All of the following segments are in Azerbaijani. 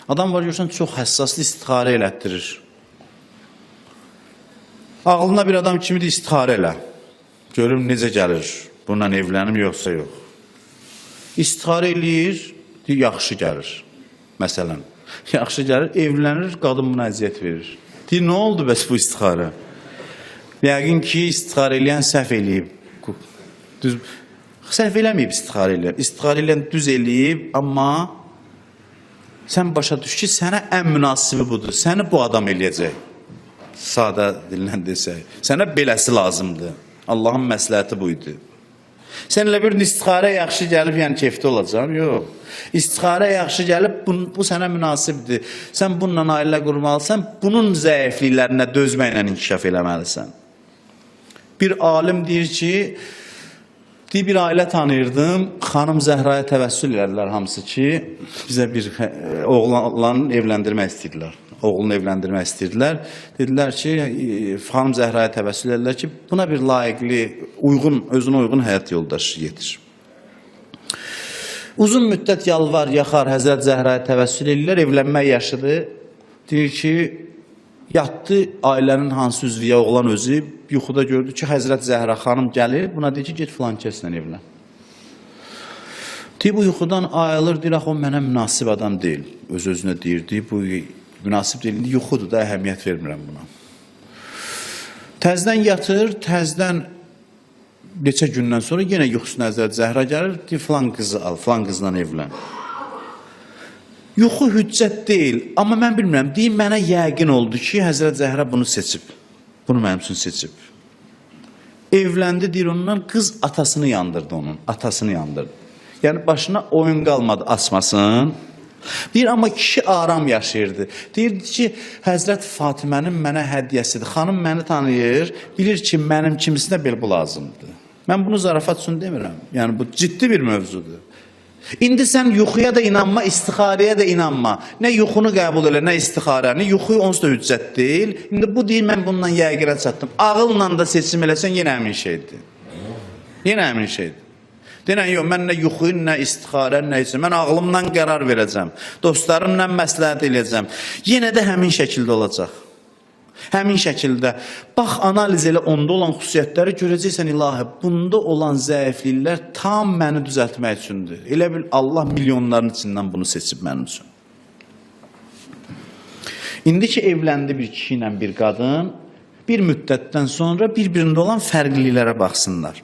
Adam var görsən çox həssaslı istixarə elətdirir. Ağlına bir adam kimi de istixarə elə. Görüm necə gəlir. Bununla evlənim yoxsa yox. İstixarə eləyir, yaxşı gəlir. Məsələn, yaxşı gəlir, evlənir, qadın buna əziyyət verir. Deyir, nə oldu bəs bu istixarə? Yəqin ki, istixarə eləyən səhv eləyib. Səhv eləməyib istixarə eləyən. İstixarə eləyən düz eləyib, amma sən başa düş ki, sənə ən münasibi budur. Səni bu adam eləyəcək. Sadə dillə desək. Sənə beləsi lazımdır. Allahın məsləhəti buydu. Sən elə bir istixarə yaxşı gəlib, yəni keyfdə olacaq. Yox. İstixarə yaxşı gəlib, bu sənə münasibdir. Sən bununla ailə qurmalısan, bunun zəifliklərinə dözməklə inkişaf eləməlisən. Bir alim deyir ki, bir ailə tanıyırdım. Xanım Zəhraya təvəssül edərlər hamısı ki, bizə bir oğlanı evləndirmək istəyirlər. Oğlunu evləndirmək istəyirdilər. Dedilər ki, xanım Zəhraya təvəssül edərlər ki, buna bir layiqli, özünə uyğun həyat yoldaşı getir. Uzun müddət yalvar, yaxar, Həzrət Zəhraya təvəssül edirlər, evlənmək yaşıdır. Deyir ki, yatdı ailənin hansı üzvüyə oğlan özü, yuxuda gördü ki, Həzrət Zəhra xanım gəlir, buna deyir ki, get filan kəslə evlən. Deyir, bu yuxudan ayılır, deyir, o mənə münasib adam deyil. Öz-özünə deyir, bu münasib deyil, yuxudur da, əhəmiyyət vermirəm buna. Təzdən yatır, təzdən neçə gündən sonra yenə yuxusuna Həzrət Zəhra gəlir, deyir, filan qızı al, filan qızla evlən. Yuxu hüccət deyil, amma mən bilmirəm, deyim, mənə yəqin oldu ki, Həzrət Zəhra bunu seçib, bunu mənim üçün seçib. Evləndi, deyir, ondan qız atasını yandırdı onun, atasını yandırdı. Yəni, başına oyun qalmadı, asmasın. Deyir, amma kişi aram yaşayırdı. Deyirdi ki, Həzrət Fatimənin mənə hədiyyəsidir. Xanım məni tanıyır, bilir ki, mənim kimisinə belə bu lazımdır. Mən bunu zarafat üçün demirəm. Yəni, bu ciddi bir mövzudur. İndi sən yuxuya da inanma, istixarəyə də inanma. Nə yuxunu qəbul elə, nə istixarəni. Yuxu onsuz da hüccət deyil. İndi bu deyil, mən bundan yəqinə çatdım. Ağılla da seçim eləsən, yenə əmin şeydir. Yenə əmin şeydir. Denən, yox, mən nə yuxu, nə istixarə, nə isə. Mən ağlımla qərar verəcəm. Dostlarımla məsləhət eləyəcəm. Yenə də həmin şəkildə olacaq. Həmin şəkildə. Bax, analiz elə onda olan xüsusiyyətləri görəcəksən, ilahi, bunda olan zəifliklər tam məni düzəltmək üçündür. Elə bil, Allah milyonların içindən bunu seçib mənim üçün. İndi ki, evləndi bir kişi ilə bir qadın, bir müddətdən sonra bir-birində olan fərqliliklərə baxsınlar.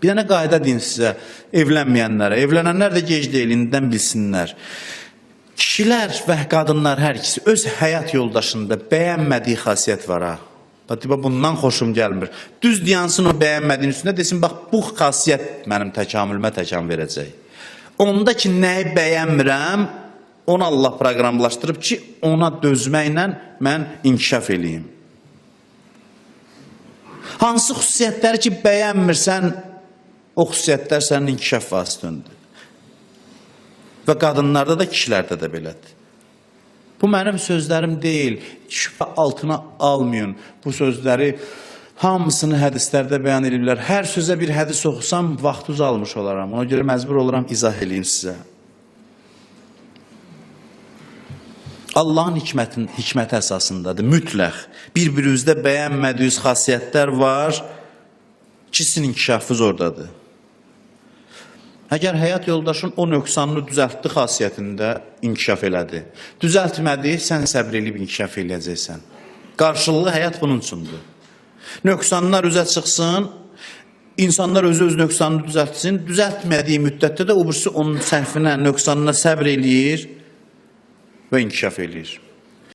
Bir dənə qayda deyin sizə, evlənməyənlərə, evlənənlər də gec deyil, indidən bilsinlər. Kişilər və qadınlar hər ikisi öz həyat yoldaşında bəyənmədiyi xasiyyət var ha. Bundan xoşum gəlmir. Düz deyansın o bəyənmədiyin üstündə, desin, bax, bu xasiyyət mənim təkamülümə təkan verəcək. Onda ki, nəyi bəyənmirəm, onu Allah proqramlaşdırıb ki, ona dözməklə mən inkişaf eləyim. Hansı xüsusiyyətləri ki, bəyənmirsən, o xüsusiyyətlər sənin inkişaf vasitəsindir. Və qadınlarda da, kişilərdə də belədir. Bu mənim sözlərim deyil, şübhə altına almayın. Bu sözləri hamısını hədislərdə bəyan edirlər. Hər sözə bir hədis oxusam, vaxt uzalmış olaram. Ona görə məcbur olaram, izah edeyim sizə. Allahın hikməti əsasındadır, mütləq. Bir-birinizdə bəyənmədiyiniz xasiyyətlər var, ikisinin inkişafı oradadır. Əgər həyat yoldaşın o nöqsanını düzəltdi xasiyyətində inkişaf elədi. Düzəltmədi, sən səbr eləyib inkişaf eləyəcəksən. Qarşılıqlı həyat bunun üçündür. Nöqsanlar üzə çıxsın, insanlar öz nöqsanını düzəltsin, düzəltmədiyi müddətdə də o birisi onun səhvinə, nöqsanına səbr eləyir və inkişaf eləyir.